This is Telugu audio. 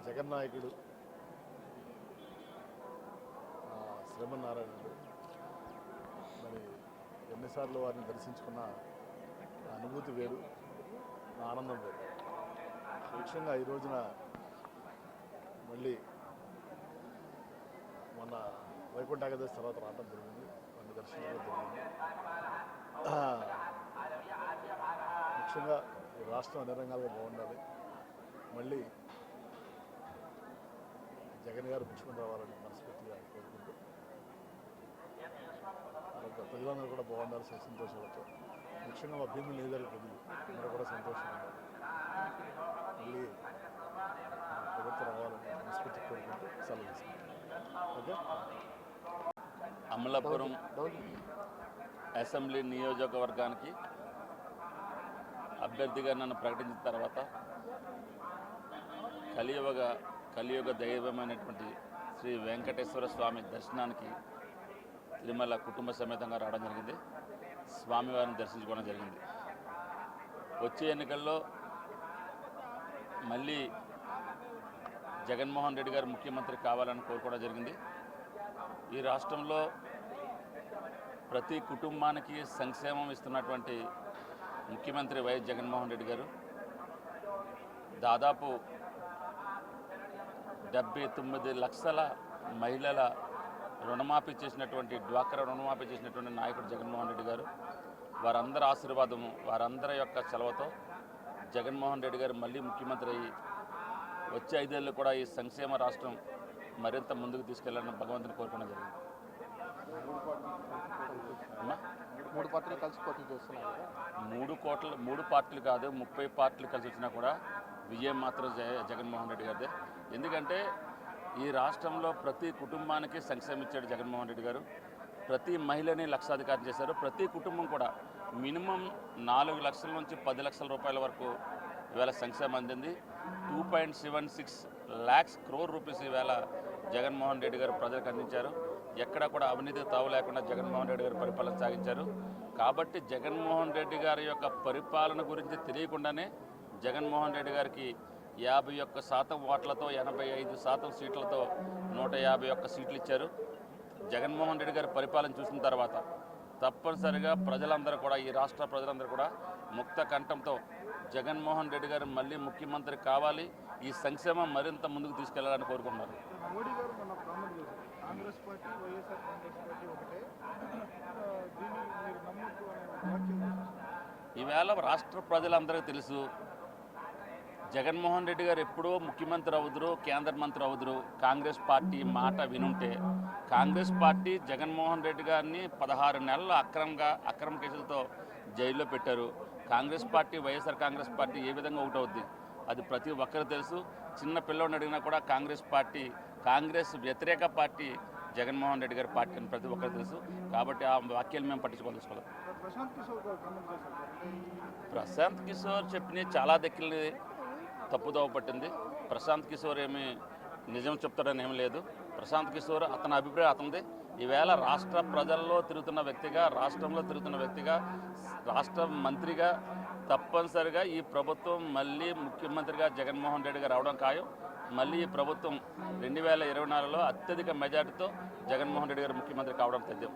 జగన్నాయకుడు శ్రీమన్నారాయణుడు మరి ఎన్నిసార్లు వారిని దర్శించుకున్న అనుభూతి వేరు, ఆనందం వేరు. ముఖ్యంగా ఈ రోజున మళ్ళీ మొన్న వైకుంఠ ఏకాదశి తర్వాత రావడం జరిగింది, కొన్ని దర్శనాలు జరిగింది. ముఖ్యంగా ఈ రాష్ట్రం అన్ని రంగాలుగా బాగుండాలి, మళ్ళీ జగన్ గారు ముఖ్యమంత్రి రావాలని మనస్ఫూర్తిగా కోరుకుంటూ ప్రజలందరూ కూడా బాగుండాలి, సంతోషాలతో. ముఖ్యంగా మా భీములు నియోజకవర్గ ప్రజలు అందరూ కూడా సంతోషంగా ఉండాలి, మళ్ళీ ప్రభుత్వం రావాలని మనస్ఫూర్తి కోరుకుంటూ సెలవు తీసుకుంటాం. ఓకే. అమలాపురం అసెంబ్లీ నియోజకవర్గానికి అభ్యర్థిగా నన్ను ప్రకటించిన తర్వాత కలియుగ దైవమైనటువంటి శ్రీ వెంకటేశ్వర స్వామి దర్శనానికి తిరుమల కుటుంబ సమేతంగా రావడం జరిగింది. స్వామివారిని దర్శించుకోవడం జరిగింది. వచ్చే ఎన్నికల్లో మళ్ళీ జగన్మోహన్ రెడ్డి గారు ముఖ్యమంత్రి కావాలని కోరుకోవడం జరిగింది. ఈ రాష్ట్రంలో ప్రతి కుటుంబానికి సంక్షేమం ఇస్తున్నటువంటి ముఖ్యమంత్రి వైఎస్ జగన్మోహన్ రెడ్డి గారు దాదాపు 79 లక్షల మహిళల రుణమాఫీ చేసినటువంటి డ్వాక్రా రుణమాఫీ చేసినటువంటి నాయకుడు జగన్మోహన్ రెడ్డి గారు, వారందరి ఆశీర్వాదము, వారందరి యొక్క చలవతో జగన్మోహన్ రెడ్డి గారు మళ్ళీ ముఖ్యమంత్రి అయ్యి వచ్చే 5 ఏళ్ళు కూడా ఈ సంక్షేమ రాష్ట్రం మరింత ముందుకు తీసుకెళ్లాలని భగవంతుని కోరుకోవడం జరిగింది. 3 పార్టీలు కలిసి పోటీ చేస్తున్నాయి. 3 పార్టీలు కాదు, 30 పార్టీలు కలిసి వచ్చినా కూడా విజయం మాత్రం జగన్మోహన్ రెడ్డి గారిదే. ఎందుకంటే ఈ రాష్ట్రంలో ప్రతి కుటుంబానికి సంక్షేమం ఇచ్చాడు జగన్మోహన్ రెడ్డి గారు. ప్రతి మహిళని లక్షాధికారం చేశారు. ప్రతి కుటుంబం కూడా మినిమం 4 లక్షల నుంచి 10 లక్షల రూపాయల వరకు ఈవేళ సంక్షేమం అందింది. 2.76 lakhs crore రూపీస్ ఈవేళ జగన్మోహన్ రెడ్డి గారు ప్రజలకు అందించారు. ఎక్కడ కూడా అవినీతి తావు లేకుండా జగన్మోహన్ రెడ్డి గారు పరిపాలన సాగించారు. కాబట్టి జగన్మోహన్ రెడ్డి గారి యొక్క పరిపాలన గురించి తెలియకుండానే జగన్మోహన్ రెడ్డి గారికి 51% ఓట్లతో 85% సీట్లతో 151 సీట్లు ఇచ్చారు. జగన్మోహన్ రెడ్డి గారి పరిపాలన చూసిన తర్వాత తప్పనిసరిగా ప్రజలందరూ కూడా, ఈ రాష్ట్ర ప్రజలందరూ కూడా ముక్త కంఠంతో జగన్మోహన్ రెడ్డి గారు మళ్ళీ ముఖ్యమంత్రి కావాలి, ఈ సంక్షేమం మరింత ముందుకు తీసుకెళ్లాలని కోరుకుంటున్నారు. మోడీ గారు మన కామెంట్ చేశారు, కాంగ్రెస్ పార్టీ వైఎస్ఆర్ కాంగ్రెస్ పార్టీ ఒకటే, దీన్ని మీరు నమ్మొద్దు అనే వాక్యం. ఈవేళ రాష్ట్ర ప్రజలందరికీ తెలుసు, జగన్మోహన్ రెడ్డి గారు ఎప్పుడూ ముఖ్యమంత్రి అవుదురు, కేంద్ర మంత్రి అవుదురు. కాంగ్రెస్ పార్టీ మాట వినుంటే కాంగ్రెస్ పార్టీ జగన్మోహన్ రెడ్డి గారిని 16 నెలలు అక్రమ కేసులతో జైల్లో పెట్టారు. కాంగ్రెస్ పార్టీ వైఎస్ఆర్ కాంగ్రెస్ పార్టీ ఏ విధంగా ఒకటవుద్ది అది ప్రతి ఒక్కరు తెలుసు. చిన్న పిల్లోడిని అడిగినా కూడా కాంగ్రెస్ వ్యతిరేక పార్టీ జగన్మోహన్ రెడ్డి గారి పార్టీ అని ప్రతి ఒక్కరు తెలుసు. కాబట్టి ఆ వాక్యాలు మేము పట్టించుకోవాలి. ప్రశాంత్ కిషోర్ చెప్పిన చాలా దక్కిల్ని తప్పుదోవ పట్టింది. ప్రశాంత్ కిషోర్ ఏమి నిజం చెప్తాడని ఏం లేదు. ప్రశాంత్ కిషోర్ అతని అభిప్రాయం అతనిది. ఈవేళ రాష్ట్ర ప్రజల్లో తిరుగుతున్న వ్యక్తిగా, రాష్ట్రంలో తిరుగుతున్న వ్యక్తిగా, రాష్ట్ర మంత్రిగా తప్పనిసరిగా ఈ ప్రభుత్వం మళ్ళీ ముఖ్యమంత్రిగా జగన్మోహన్ రెడ్డి గారు రావడం ఖాయం. మళ్ళీ ఈ ప్రభుత్వం 2024లో అత్యధిక మెజార్టీతో జగన్మోహన్ రెడ్డి గారు ముఖ్యమంత్రి కావడం తథ్యం.